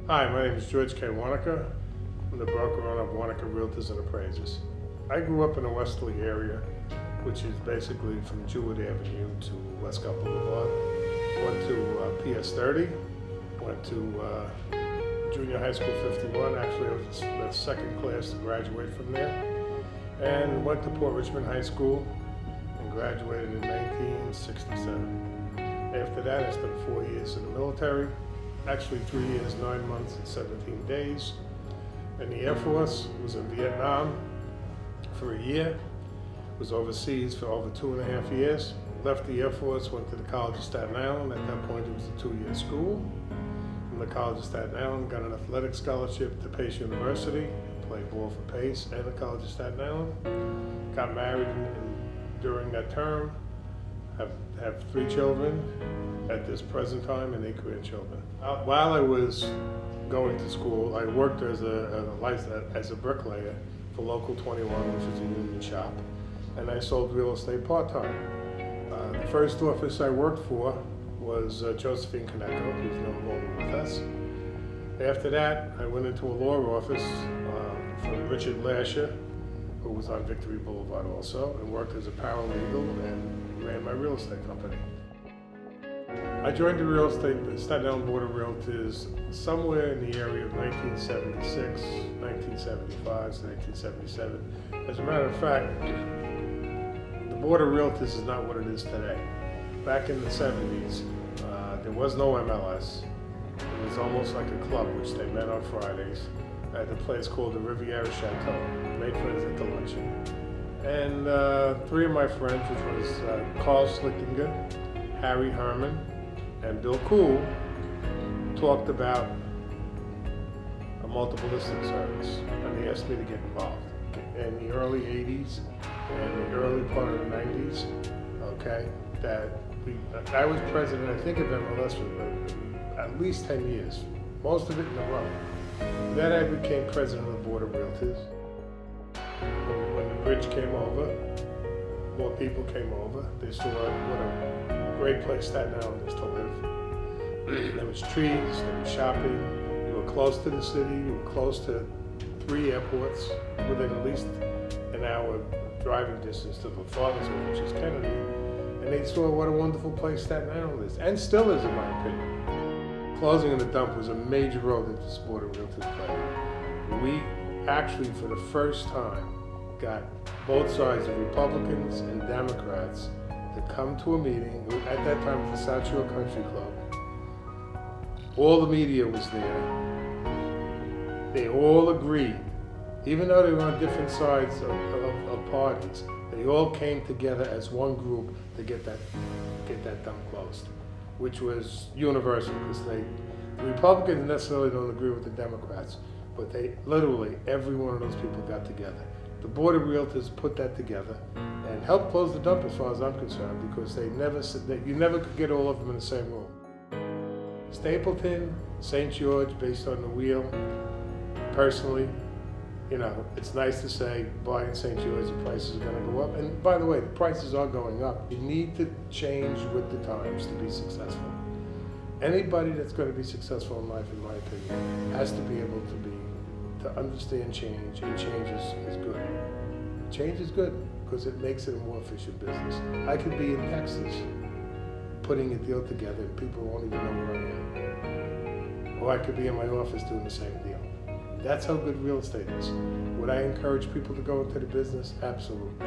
Hi, my name is George K. Wonica. I'm the broker owner of Wonica Realtors and Appraisers. I grew up in the Westerly area, which is basically from Jewett Avenue to Westcott Boulevard. Went to PS 30, went to junior high school 51. Actually, I was the second class to graduate from there. And went to Port Richmond High School and graduated in 1967. After that, I spent 4 years in the military. Actually 3 years, 9 months, and 17 days. In the Air Force, was in Vietnam for a year. Was overseas for over 2.5 years. Left the Air Force, went to the College of Staten Island. At that point, it was a 2-year school. From the College of Staten Island, got an athletic scholarship to Pace University. Played ball for Pace and the College of Staten Island. Got married during that term. Have 3 children at this present time and 8 grandchildren. While I was going to school, I worked as a bricklayer for Local 21, which is a union shop, and I sold real estate part-time. The first office I worked for was Josephine Konecko, who's no longer with us. After that, I went into a law office for Richard Lasher, who was on Victory Boulevard also, and worked as a paralegal and ran my real estate company. I joined the Staten Island Board of Realtors somewhere in the area of 1976, 1975 to 1977. As a matter of fact, the Board of Realtors is not what it is today. Back in the 70s, there was no MLS. It was almost like a club, which they met on Fridays at a place called the Riviera Chateau. Made friends at the luncheon. And 3 of my friends, which was Carl Schlickinger, Harry Herman, and Bill Cool, talked about a multiple listing service, and they asked me to get involved. In the early 80s and the early part of the 90s, okay, I was president, I think, of MLS for at least 10 years, most of it in a row. Then I became president of the Board of Realtors. When the bridge came over, more people came over. They saw what a great place Staten Island is to live. There was trees, there was shopping, you were close to the city, you were close to 3 airports, within at least an hour driving distance to the farthest one, which is Kennedy. And they saw what a wonderful place Staten Island is, and still is, in my opinion. Closing of the dump was a major role that this Board of Realtors played. We actually, for the first time, got both sides, the Republicans and Democrats, to come to a meeting, at that time at the South Shore Country Club. All the media was there. They all agreed, even though they were on different sides of parties, they all came together as one group to get that dump closed, which was universal, because the Republicans necessarily don't agree with the Democrats, but literally every one of those people got together. The Board of Realtors put that together and helped close the dump, as far as I'm concerned, because you never could get all of them in the same room. Stapleton, St. George, based on the wheel, personally, it's nice to say, buying St. George, the prices are going to go up. And by the way, the prices are going up. You need to change with the times to be successful. Anybody that's going to be successful in life, in my opinion, has to be able to understand change, and change is good. Change is good because it makes it a more efficient business. I could be in Texas putting a deal together and people won't even know where I am. Or I could be in my office doing the same deal. That's how good real estate is. Would I encourage people to go into the business? Absolutely.